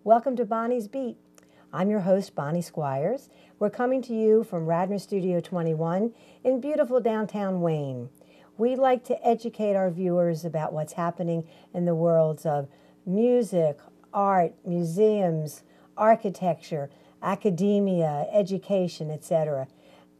Welcome to Bonnie's Beat. I'm your host, Bonnie Squires. We're coming to you from Radnor Studio 21 in beautiful downtown Wayne. We like to educate our viewers about what's happening in the worlds of music, art, museums, architecture, academia, education, etc.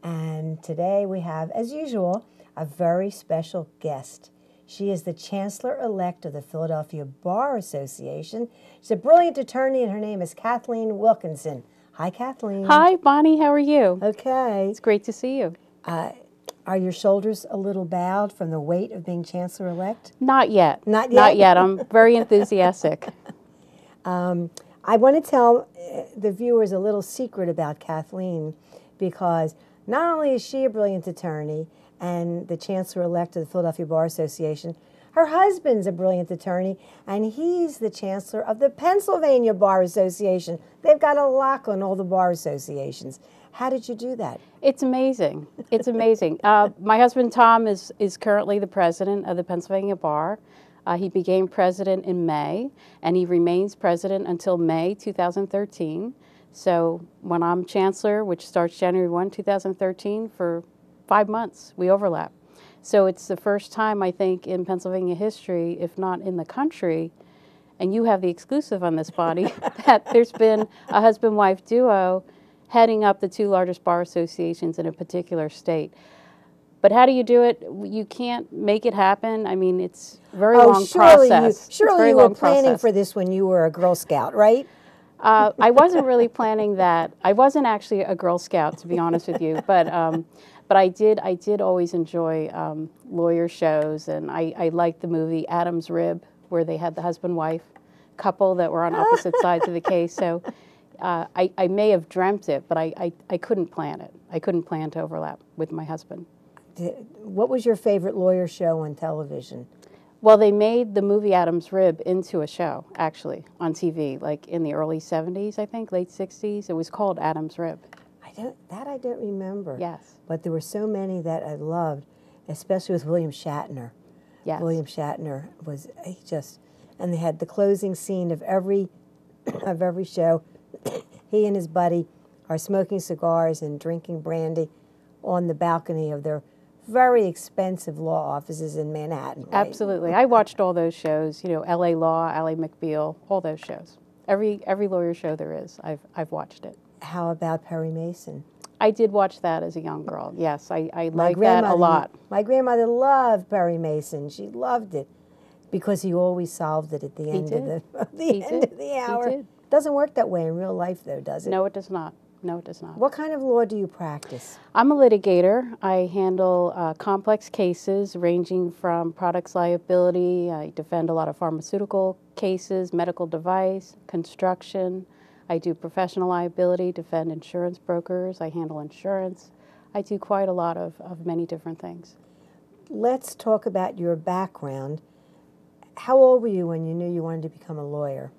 And today we have, as usual, a very special guest. She is the Chancellor-elect of the Philadelphia Bar Association. She's a brilliant attorney, and her name is Kathleen Wilkinson. Hi, Kathleen. Hi, Bonnie. How are you? Okay. It's great to see you. Are your shoulders a little bowed from the weight of being Chancellor-elect? Not yet. Not yet? Not yet. I'm very enthusiastic. I want to tell the viewers a little secret about Kathleen, because not only is she a brilliant attorney and the Chancellor-elect of the Philadelphia Bar Association, her husband's a brilliant attorney, and he's the Chancellor of the Pennsylvania Bar Association. They've got a lock on all the bar associations. How did you do that? It's amazing. It's amazing. My husband, Tom, is currently the president of the Pennsylvania Bar. He became president in May, and he remains president until May 2013. So when I'm Chancellor, which starts January 1, 2013, for 5 months, we overlap. So it's the first time, I think, in Pennsylvania history, if not in the country, and you have the exclusive on this body, that there's been a husband-wife duo heading up the two largest bar associations in a particular state. But how do you do it? You can't make it happen. I mean, it's a very long process. Surely you were planning for this when you were a Girl Scout, right? I wasn't really planning that. I wasn't actually a Girl Scout, to be honest with you, but I did always enjoy lawyer shows, and I liked the movie Adam's Rib, where they had the husband-wife couple that were on opposite sides of the case. So I may have dreamt it, but I couldn't plan it. I couldn't plan to overlap with my husband. What was your favorite lawyer show on television? Well, they made the movie Adam's Rib into a show, actually, on TV, like in the early 70s, I think, late 60s. It was called Adam's Rib. I don't remember. Yes. But there were so many that I loved, especially with William Shatner. Yes. William Shatner was and they had the closing scene of every show. He and his buddy are smoking cigars and drinking brandy on the balcony of their very expensive law offices in Manhattan. Right? Absolutely. I watched all those shows, you know, L.A. Law, Ally McBeal, all those shows. Every lawyer show there is, I've watched it. How about Perry Mason? I did watch that as a young girl. Yes, I liked that a lot. My grandmother loved Perry Mason. She loved it because he always solved it at the end of the hour. He did. Doesn't work that way in real life, though, does it? No, it does not. No, it does not. What kind of law do you practice? I'm a litigator. I handle complex cases ranging from products liability. I defend a lot of pharmaceutical cases, medical device, construction. I do professional liability, defend insurance brokers. I handle insurance. I do quite a lot of many different things. Let's talk about your background. How old were you when you knew you wanted to become a lawyer?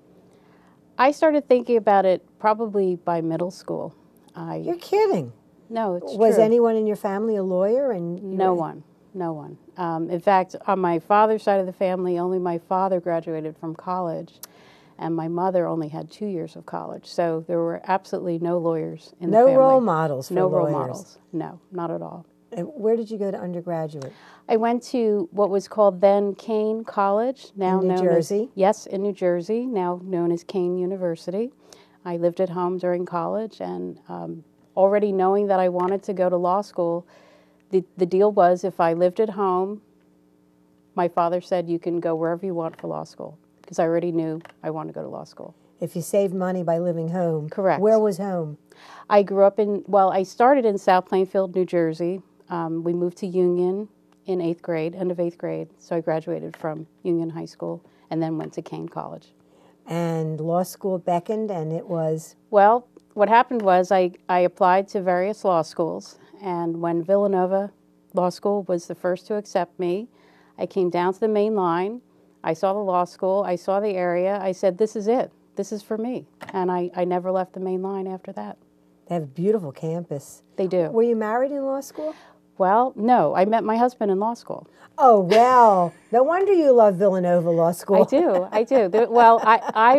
I started thinking about it probably by middle school. You're kidding. No, it's true. Was anyone in your family a lawyer? No one. In fact, on my father's side of the family, only my father graduated from college, and my mother only had 2 years of college. So there were absolutely no lawyers in the family. No role models for lawyers? No role models. No, not at all. And where did you go to undergraduate? I went to what was called then Kane College, now in New Jersey? Yes, in New Jersey, now known as Kane University. I lived at home during college, and already knowing that I wanted to go to law school, the deal was if I lived at home, my father said you can go wherever you want for law school, because I already knew I wanted to go to law school. If you saved money by living home. Correct. Where was home? I grew up I started in South Plainfield, New Jersey. We moved to Union in 8th grade, end of 8th grade. So I graduated from Union High School and then went to Kane College. And law school beckoned, and it was? Well, what happened was I applied to various law schools, and when Villanova Law School was the first to accept me, I came down to the main line. I saw the law school. I saw the area. I said, this is it. This is for me. And I never left the main line after that. They have a beautiful campus. They do. Were you married in law school? Well, no, I met my husband in law school. Oh, well, no wonder you love Villanova Law School. I do, I do. Well,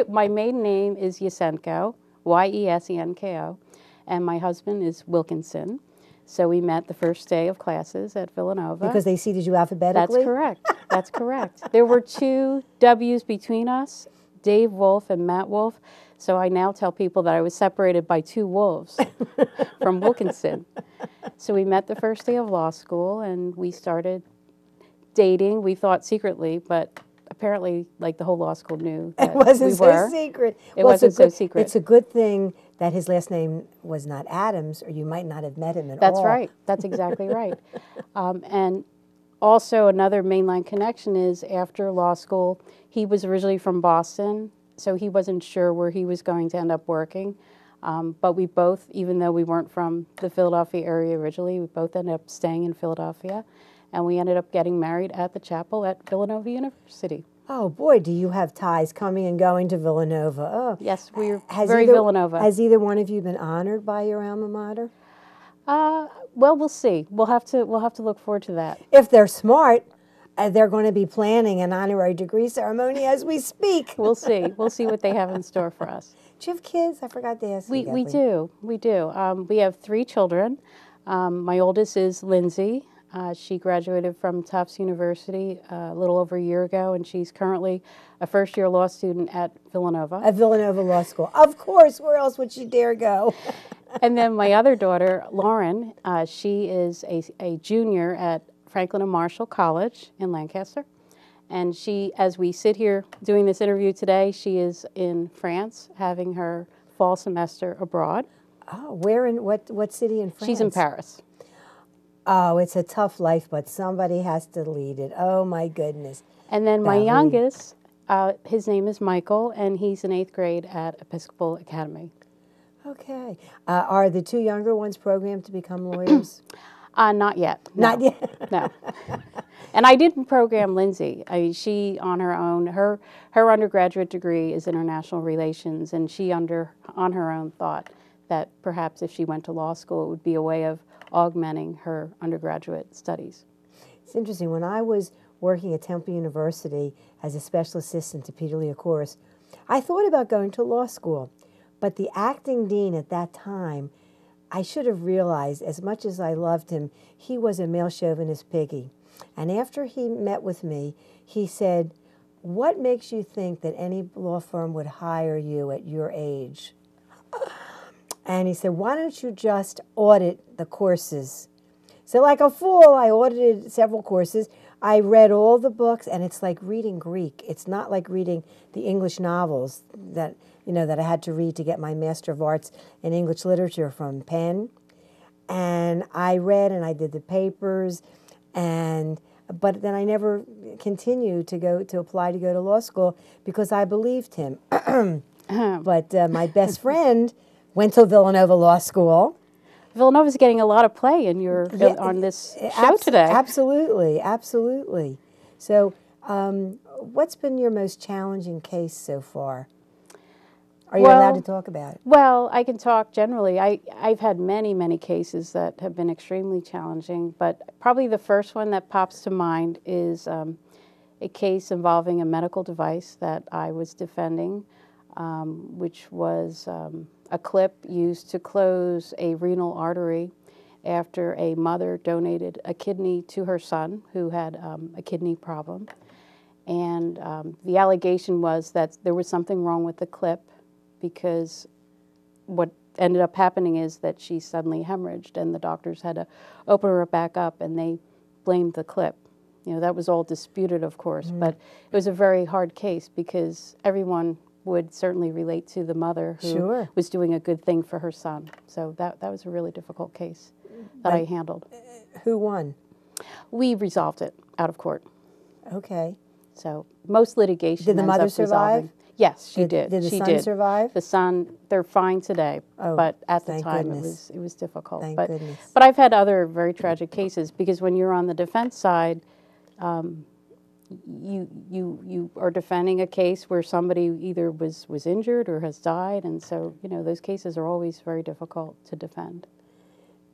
my maiden name is Yesenko, Yesenko, and my husband is Wilkinson. So we met the first day of classes at Villanova. Because they seated you alphabetically? That's correct. That's correct. There were 2 W's between us, Dave Wolf and Matt Wolf. So I now tell people that I was separated by 2 wolves from Wilkinson. So we met the first day of law school, and we started dating. We thought secretly, but apparently, like, the whole law school knew that it wasn't we so were. secret. It wasn't so secret. It's a good thing that his last name was not Adams, or you might not have met him at all. That's right. That's exactly right. And also another mainline connection is after law school, he was originally from Boston, so he wasn't sure where he was going to end up working. But we both, even though we weren't from the Philadelphia area originally, we both ended up staying in Philadelphia, and we ended up getting married at the chapel at Villanova University. Oh, boy, do you have ties coming and going to Villanova. Oh. Yes, we're very Villanova. Has either one of you been honored by your alma mater? Well, we'll see. We'll have to look forward to that. If they're smart, they're going to be planning an honorary degree ceremony as we speak. We'll see. We'll see what they have in store for us. Do you have kids? I forgot to ask you. We do. We do. We have 3 children. My oldest is Lindsay. She graduated from Tufts University a little over a year ago, and she's currently a first-year law student at Villanova. At Villanova Law School. Of course. Where else would she dare go? And then my other daughter, Lauren, she is a junior at Franklin and Marshall College in Lancaster. And she, as we sit here doing this interview today, she is in France having her fall semester abroad. Oh, where in what city in France? She's in Paris. Oh, it's a tough life, but somebody has to lead it. Oh, my goodness. And then my youngest, his name is Michael, and he's in 8th grade at Episcopal Academy. Okay. Are the 2 younger ones programmed to become lawyers? Not yet. No. Not yet? No. And I didn't program Lindsay. She, on her own, her undergraduate degree is international relations, and she, on her own, thought that perhaps if she went to law school, it would be a way of augmenting her undergraduate studies. It's interesting. When I was working at Temple University as a special assistant to Peter Leocoris, I thought about going to law school, but the acting dean at that time, I should have realized, as much as I loved him, he was a male chauvinist piggy. And after he met with me, he said, "What makes you think that any law firm would hire you at your age?" And he said, "Why don't you just audit the courses?" So like a fool, I audited several courses. I read all the books, and it's like reading Greek. It's not like reading the English novels that I had to read to get my Master of Arts in English Literature from Penn. And I read and I did the papers, but then I never continued to apply to go to law school because I believed him. But my best friend went to Villanova Law School. Villanova's getting a lot of play in on this show today. Absolutely, absolutely. So, what's been your most challenging case so far? Are you allowed to talk about it? Well, I can talk generally. I've had many cases that have been extremely challenging, but probably the first one that pops to mind is a case involving a medical device that I was defending, which was a clip used to close a renal artery after a mother donated a kidney to her son who had a kidney problem. And the allegation was that there was something wrong with the clip because what ended up happening is that she suddenly hemorrhaged and the doctors had to open her back up and they blamed the clip. That was all disputed, of course, but it was a very hard case because everyone would certainly relate to the mother who was doing a good thing for her son. So that was a really difficult case that I handled. Who won? We resolved it out of court. Okay. So most litigation Did the mother survive? Yes, she did. Did the she son survive? The son, they're fine today, but at the time it was difficult. Thank goodness. But I've had other very tragic cases because when you're on the defense side, you are defending a case where somebody either was injured or has died, and so those cases are always very difficult to defend.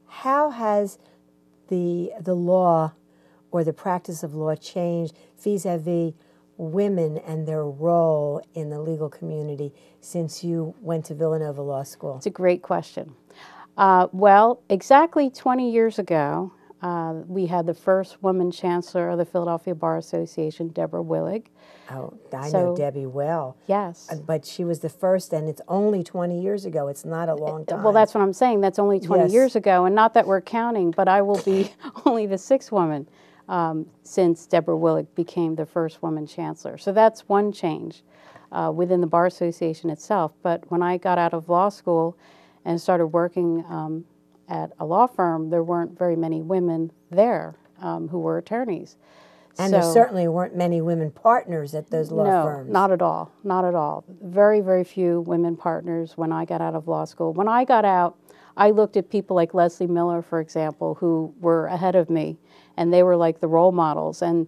How has the law or the practice of law changed vis-a-vis women and their role in the legal community since you went to Villanova Law School? It's a great question. Well, exactly 20 years ago, we had the first woman chancellor of the Philadelphia Bar Association, Deborah Willig. Oh, I know Debbie well. Yes. But she was the first, and it's only 20 years ago. It's not a long time. Well, that's what I'm saying. That's only 20 Yes. years ago, and not that we're counting, but I will be only the sixth woman since Deborah Willig became the first woman chancellor. So that's one change within the Bar Association itself. But when I got out of law school and started working at a law firm, there weren't very many women there who were attorneys. And there certainly weren't many women partners at those law firms. No, not at all. Not at all. Very, very few women partners when I got out of law school. When I got out, I looked at people like Leslie Miller, for example, who were ahead of me, and they were like the role models. And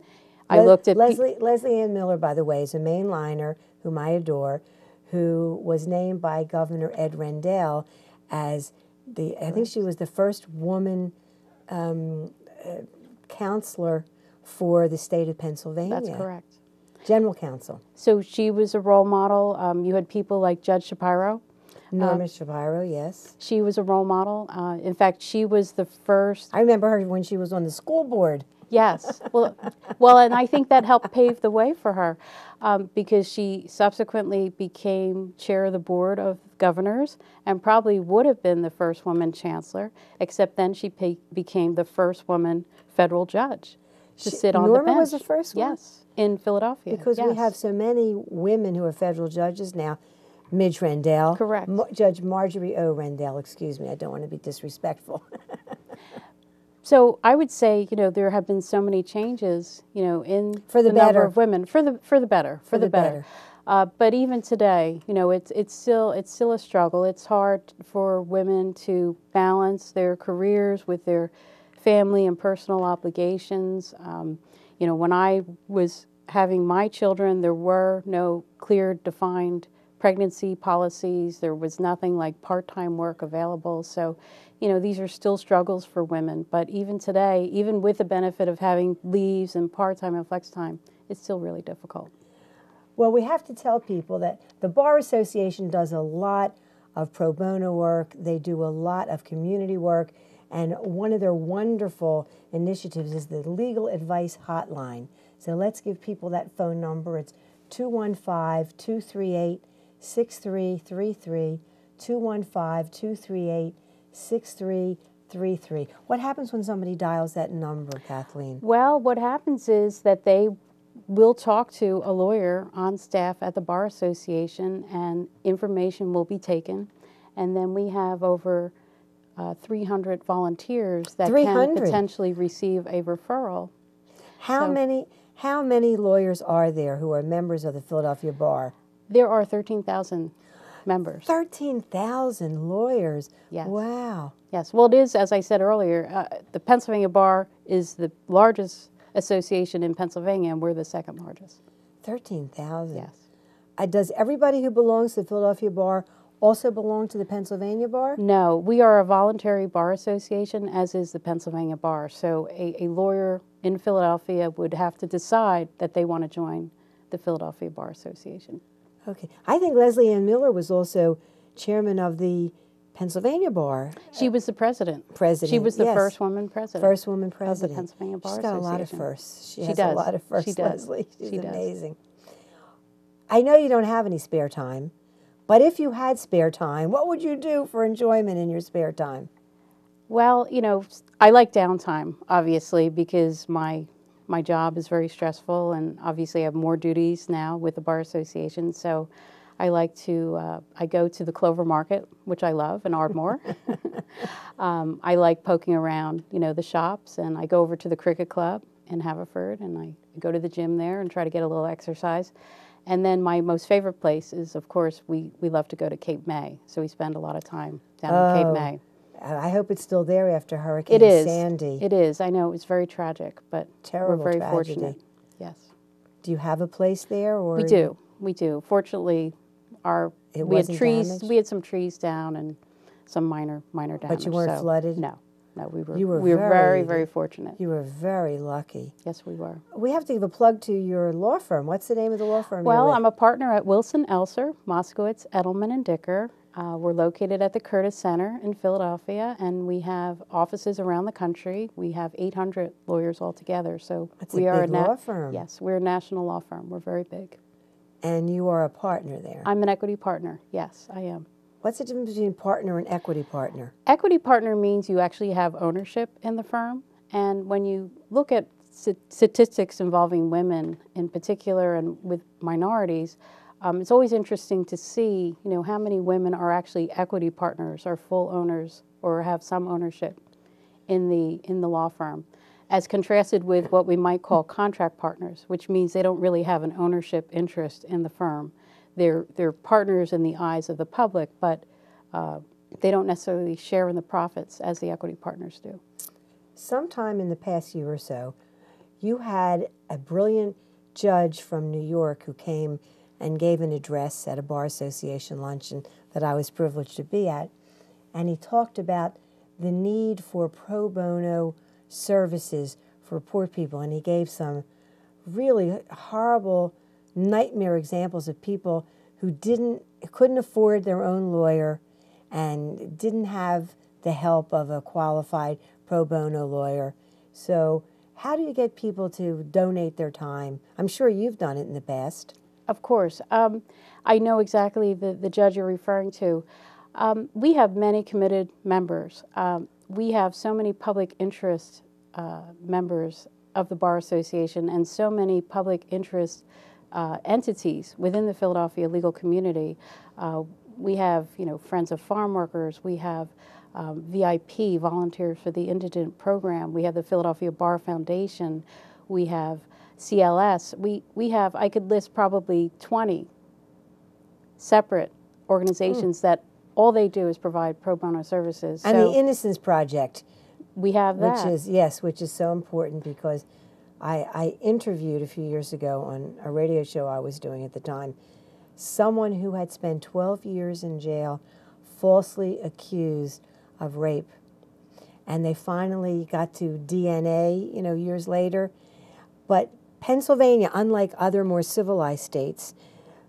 I looked at Leslie Ann Miller, by the way, is a Mainliner whom I adore, who was named by Governor Ed Rendell as I think she was the first woman counselor for the state of Pennsylvania. That's correct. General counsel. So she was a role model. You had people like Judge Shapiro. Norma Shapiro, yes. She was a role model. In fact, she was the first. I remember her when she was on the school board. Yes. Well, and I think that helped pave the way for her because she subsequently became chair of the board of governors and probably would have been the first woman chancellor, except then she became the first woman federal judge to sit on the bench. Norma was the first one? Yes, in Philadelphia. Because we have so many women who are federal judges now. Midge Rendell. Correct. Judge Marjorie O. Rendell, excuse me, I don't want to be disrespectful. So I would say, there have been so many changes, in for the number of women for the better. But even today, it's still a struggle. It's hard for women to balance their careers with their family and personal obligations. When I was having my children, there were no clear, defined pregnancy policies. There was nothing like part-time work available. So, these are still struggles for women. But even today, even with the benefit of having leaves and part-time and flex time, it's still really difficult. Well, we have to tell people that the Bar Association does a lot of pro bono work. They do a lot of community work. And one of their wonderful initiatives is the Legal Advice Hotline. So let's give people that phone number. It's 215-238-6333, 215-238-6333. What happens when somebody dials that number, Kathleen? Well, what happens is that they will talk to a lawyer on staff at the Bar Association, and information will be taken. And then we have over 300 volunteers that can potentially receive a referral. How many lawyers are there who are members of the Philadelphia Bar? There are 13,000 members. 13,000 lawyers? Yes. Wow. Yes. Well, it is, as I said earlier, the Pennsylvania Bar is the largest association in Pennsylvania, and we're the second largest. 13,000? Yes. Does everybody who belongs to the Philadelphia Bar also belong to the Pennsylvania Bar? No, we are a voluntary bar association, as is the Pennsylvania Bar. So a lawyer in Philadelphia would have to decide that they want to join the Philadelphia Bar Association. Okay. I think Leslie Ann Miller was also chairman of the Pennsylvania Bar. She was the president. She was the first woman president. First woman president. Of the Pennsylvania Bar Association. She's got a lot of firsts. She has a lot of firsts, Leslie. She's amazing. I know you don't have any spare time, but if you had spare time, what would you do for enjoyment in your spare time? Well, I like downtime, obviously, because my job is very stressful, and obviously I have more duties now with the Bar Association. So I like to, I go to the Clover Market, which I love, in Ardmore. I like poking around, the shops, and I go over to the Cricket Club in Haverford, and I go to the gym there and try to get a little exercise. And then my most favorite place is, of course, we love to go to Cape May. So we spend a lot of time down in Cape May. I hope it's still there after Hurricane Sandy. It is. I know it was very tragic, but we're very fortunate. Yes. Do you have a place there, or we do? We do. Fortunately, we had some trees down and some minor damage. But you weren't flooded? No. No, we were, You were we were very, very, very fortunate. You were very lucky. Yes, we were. We have to give a plug to your law firm. What's the name of the law firm Well, you're with? I'm a partner at Wilson, Elser, Moskowitz, Edelman, and Dicker. We're located at the Curtis Center in Philadelphia, and we have offices around the country. We have 800 lawyers altogether, so That's we a are big law firm. Yes, we're a national law firm. We're very big. And you are a partner there. I'm an equity partner. Yes, I am. What's the difference between partner and equity partner? Equity partner means you actually have ownership in the firm, and when you look at statistics involving women in particular and with minorities, it's always interesting to see, how many women are actually equity partners or full owners or have some ownership in the law firm, as contrasted with what we might call contract partners, which means they don't really have an ownership interest in the firm. They're partners in the eyes of the public, but they don't necessarily share in the profits as the equity partners do. Sometime in the past year or so, you had a brilliant judge from New York who came and gave an address at a Bar Association luncheon that I was privileged to be at. And he talked about the need for pro bono services for poor people. And he gave some really horrible nightmare examples of people who couldn't afford their own lawyer and didn't have the help of a qualified pro bono lawyer. So how do you get people to donate their time? I'm sure you've done it in the past. Of course. I know exactly the judge you're referring to. We have many committed members. We have so many public interest members of the Bar Association and so many public interest entities within the Philadelphia legal community. We have, Friends of Farm Workers. We have VIP, Volunteers for the Indigent program. We have the Philadelphia Bar Foundation. We have CLS. We have, I could list probably 20 separate organizations that all they do is provide pro bono services. And so the Innocence Project. We have that. Which is so important because I interviewed a few years ago on a radio show I was doing at the time someone who had spent 12 years in jail falsely accused of rape. And they finally got to DNA, years later. But Pennsylvania, unlike other more civilized states,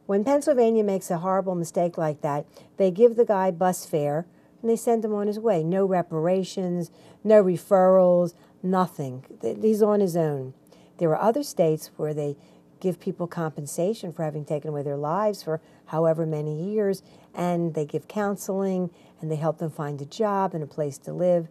when Pennsylvania makes a horrible mistake like that, they give the guy bus fare and they send him on his way. No reparations, no referrals, nothing. He's on his own. There are other states where they give people compensation for having taken away their lives for however many years, and they give counseling, and they help them find a job and a place to live.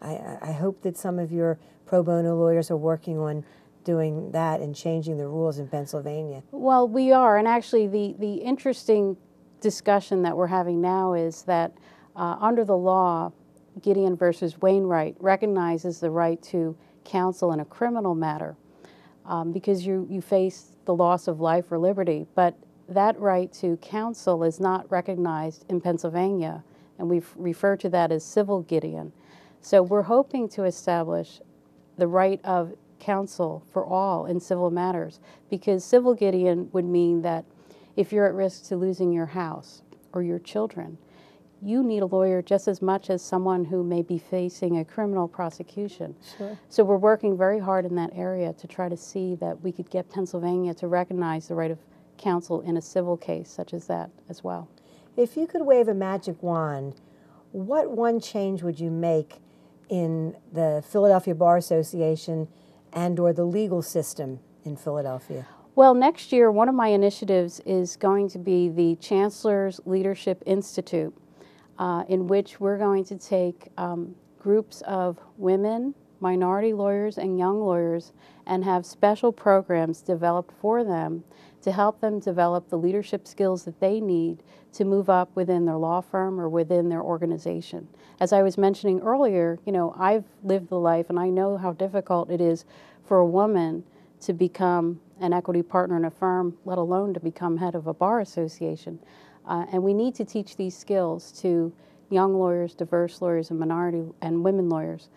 I hope that some of your pro bono lawyers are working on doing that and changing the rules in Pennsylvania. Well, we are, and actually the interesting discussion that we're having now is that under the law, Gideon versus Wainwright recognizes the right to counsel in a criminal matter because you face the loss of life or liberty, but that right to counsel is not recognized in Pennsylvania, and we refer to that as civil Gideon. So we're hoping to establish the right of counsel for all in civil matters, because civil Gideon would mean that if you're at risk to losing your house or your children, you need a lawyer just as much as someone who may be facing a criminal prosecution. Sure. So we're working very hard in that area to try to see that we could get Pennsylvania to recognize the right of counsel in a civil case such as that as well. If you could wave a magic wand, what one change would you make in the Philadelphia Bar Association and or the legal system in Philadelphia? Well, next year, one of my initiatives is going to be the Chancellor's Leadership Institute, in which we're going to take groups of women, minority lawyers, and young lawyers and have special programs developed for them to help them develop the leadership skills that they need to move up within their law firm or within their organization. As I was mentioning earlier, I've lived the life and I know how difficult it is for a woman to become an equity partner in a firm, let alone to become head of a bar association. And we need to teach these skills to young lawyers, diverse lawyers, and minority and women lawyers.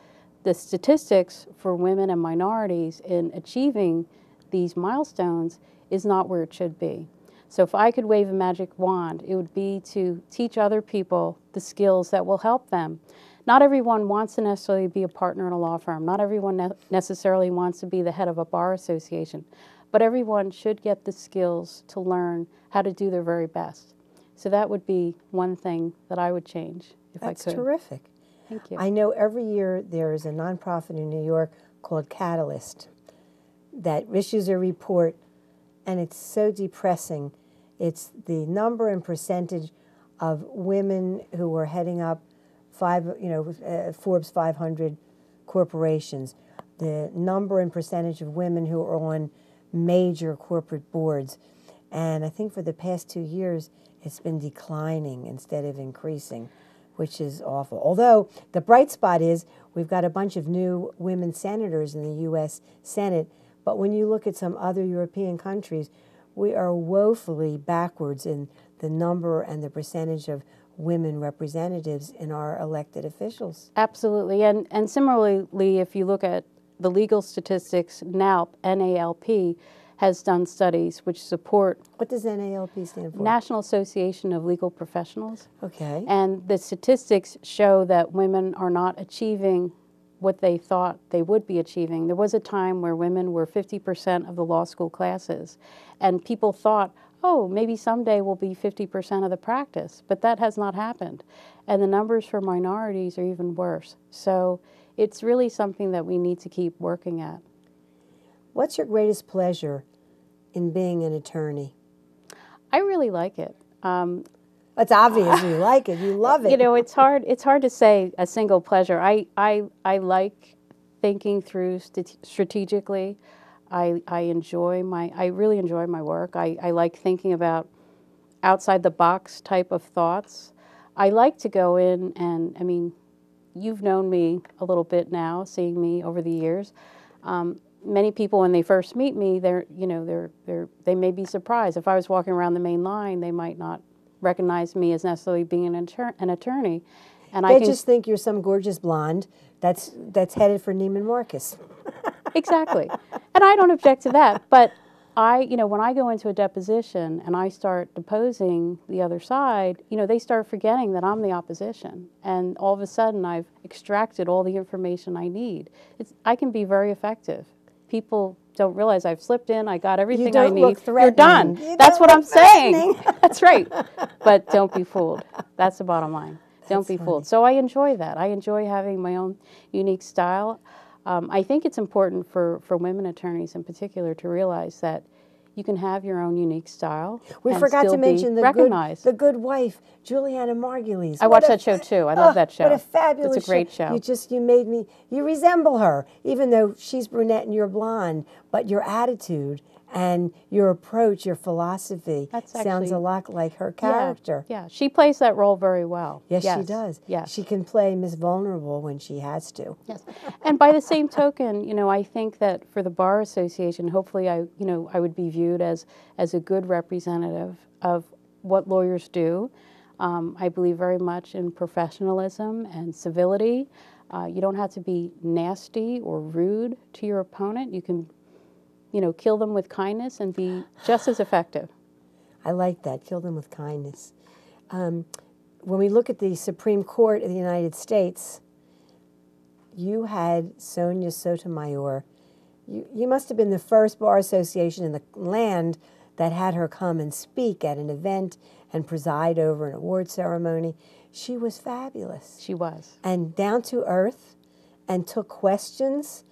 The statistics for women and minorities in achieving these milestones is not where it should be. So if I could wave a magic wand, it would be to teach other people the skills that will help them, not everyone wants to necessarily be a partner in a law firm. Not everyone necessarily wants to be the head of a bar association. But everyone should get the skills to learn how to do their very best. So that would be one thing that I would change if I could. That's terrific. Thank you. I know every year there is a nonprofit in New York called Catalyst that issues a report, and it's so depressing. It's the number and percentage of women who are heading up Forbes 500 corporations, the number and percentage of women who are on major corporate boards. And I think for the past 2 years, it's been declining instead of increasing, which is awful. Although the bright spot is we've got a bunch of new women senators in the U.S. Senate, but when you look at some other European countries, we are woefully backwards in the number and the percentage of women representatives in our elected officials. Absolutely. And similarly, if you look at the legal statistics, NALP has done studies which support. What does NALP stand for? National Association of Legal Professionals. Okay. And the statistics show that women are not achieving what they thought they would be achieving. There was a time where women were 50% of the law school classes, and people thought, oh, maybe someday we'll be 50% of the practice, but that has not happened. And the numbers for minorities are even worse. So it's really something that we need to keep working at. What's your greatest pleasure in being an attorney? I really like it. It's obvious you like it. You love it. You know, it's hard to say a single pleasure. I like thinking through strategically. I really enjoy my work. I like thinking about outside the box type of thoughts. I like to go in and, I mean, you've known me a little bit now, seeing me over the years. Many people, when they first meet me, they may be surprised. If I was walking around the main line, they might not recognize me as necessarily being an attorney. And they just think you're some gorgeous blonde that's headed for Neiman Marcus. Exactly. And I don't object to that. But when I go into a deposition and I start deposing the other side, they start forgetting that I'm the opposition. And all of a sudden, I've extracted all the information I need. I can be very effective. People don't realize I've slipped in, I got everything I need. You're done. That's what I'm saying. That's right. But don't be fooled. That's the bottom line. Don't be fooled. So I enjoy that. I enjoy having my own unique style. I think it's important for women attorneys in particular to realize that you can have your own unique style. We forgot to mention the Good Wife, Juliana Margulies. I watched that show too. I love that show. What a fabulous It's a great show. You resemble her, even though she's brunette and you're blonde, but your attitude and your approach, your philosophy sounds a lot like her character. Yeah, she plays that role very well. Yes, she does. Yes. She can play Miss Vulnerable when she has to. Yes. And by the same token, I think that for the Bar Association, hopefully I would be viewed as a good representative of what lawyers do. I believe very much in professionalism and civility. You don't have to be nasty or rude to your opponent. You can kill them with kindness and be just as effective. I like that, kill them with kindness. When we look at the Supreme Court of the United States, you had Sonia Sotomayor. You must have been the first bar association in the land that had her come and speak at an event and preside over an award ceremony. She was fabulous. She was. And down to earth, and took questions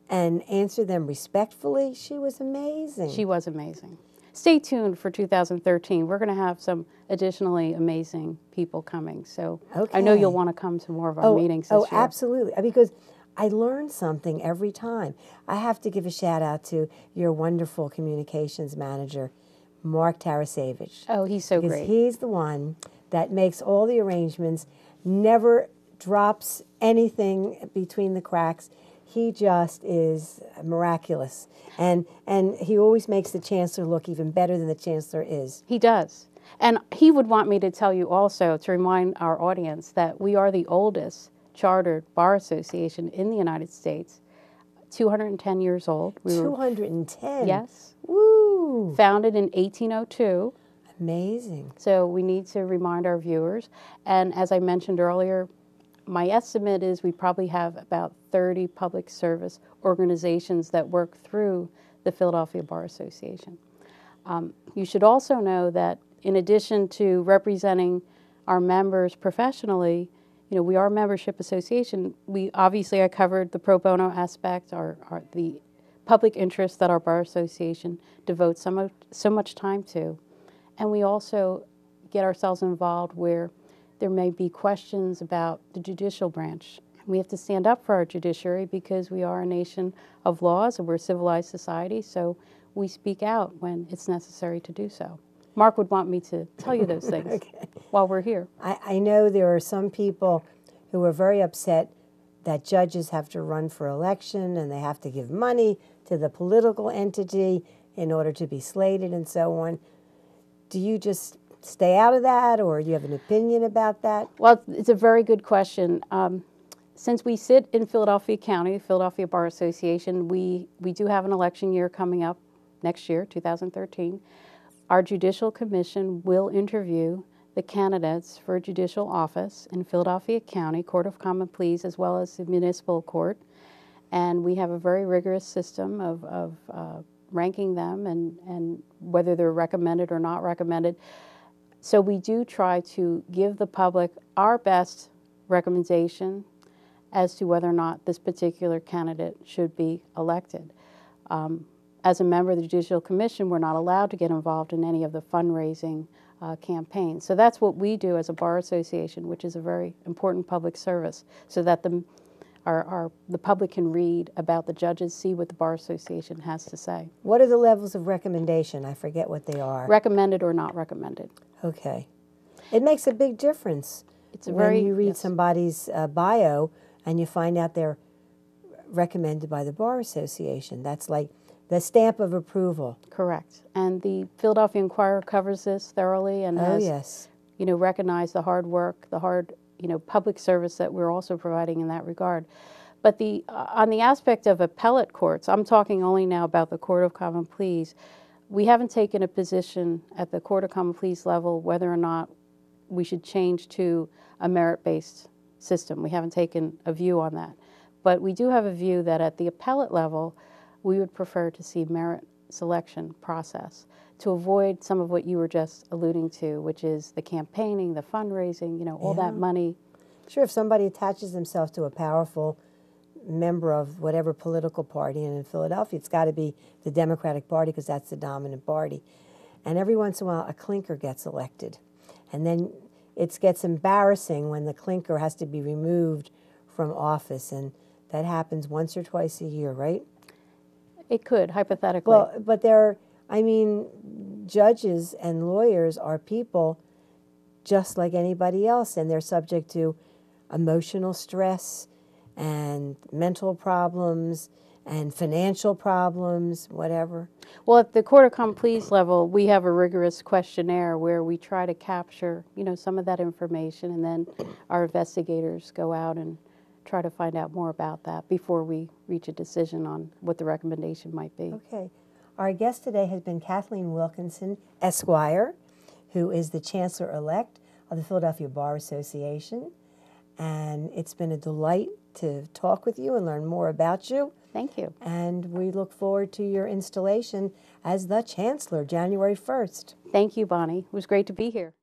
and answer them respectfully. She was amazing. She was amazing. Stay tuned for 2013. We're going to have some additionally amazing people coming. So I know you'll want to come to more of our meetings this year. Oh, absolutely. Because I learn something every time. I have to give a shout out to your wonderful communications manager, Mark Tarasevich. Oh, he's so great. He's the one that makes all the arrangements, never drops anything between the cracks. He just is miraculous. And he always makes the chancellor look even better than the chancellor is. He does. And he would want me to tell you also, to remind our audience, that we are the oldest chartered bar association in the United States, 210 years old. 210? Yes. Woo! Founded in 1802. Amazing. So we need to remind our viewers. And as I mentioned earlier, my estimate is we probably have about 30 public service organizations that work through the Philadelphia Bar Association. You should also know that in addition to representing our members professionally, we are a membership association. Obviously I covered the pro bono aspect, the public interest that our Bar Association devotes so much time to. And we also get ourselves involved where there may be questions about the judicial branch. We have to stand up for our judiciary because we are a nation of laws and we're a civilized society, so we speak out when it's necessary to do so. Mark would want me to tell you those things okay. While we're here. I know there are some people who are very upset that judges have to run for election and they have to give money to the political entity in order to be slated and so on. Do you just stay out of that, or do you have an opinion about that? Well, it's a very good question. Since we sit in Philadelphia County, Philadelphia Bar Association, we do have an election year coming up next year, 2013. Our Judicial Commission will interview the candidates for judicial office in Philadelphia County Court of Common Pleas as well as the municipal court. And we have a very rigorous system of ranking them and whether they're recommended or not recommended. So we do try to give the public our best recommendation as to whether or not this particular candidate should be elected. As a member of the Judicial Commission, we're not allowed to get involved in any of the fundraising campaigns. So that's what we do as a bar association, which is a very important public service, so that the public can read about the judges, see what the Bar Association has to say. What are the levels of recommendation? I forget what they are. Recommended or not recommended. Okay. It makes a big difference when you read somebody's bio and you find out they're recommended by the Bar Association. That's like the stamp of approval. Correct. And the Philadelphia Inquirer covers this thoroughly and has, recognized the hard work, the hard, public service that we're also providing in that regard. But on the aspect of appellate courts, I'm talking only now about the Court of Common Pleas. We haven't taken a position at the Court of Common Pleas level whether or not we should change to a merit-based system. We haven't taken a view on that. But we do have a view that at the appellate level, we would prefer to see merit selection process to avoid some of what you were just alluding to, which is the campaigning, the fundraising, all that money. Sure, if somebody attaches themselves to a powerful member of whatever political party, and in Philadelphia it's got to be the Democratic Party because that's the dominant party, and every once in a while a clinker gets elected, and then it gets embarrassing when the clinker has to be removed from office, and that happens once or twice a year, right? It could, hypothetically. Well, but judges and lawyers are people just like anybody else, and they're subject to emotional stress and mental problems and financial problems, whatever. Well, at the Court of Common Pleas level, we have a rigorous questionnaire where we try to capture, some of that information, and then our investigators go out and try to find out more about that before we reach a decision on what the recommendation might be. Okay. Our guest today has been Kathleen Wilkinson, Esquire, who is the Chancellor-elect of the Philadelphia Bar Association. And it's been a delight to talk with you and learn more about you. Thank you. And we look forward to your installation as the Chancellor, January 1st. Thank you, Bonnie. It was great to be here.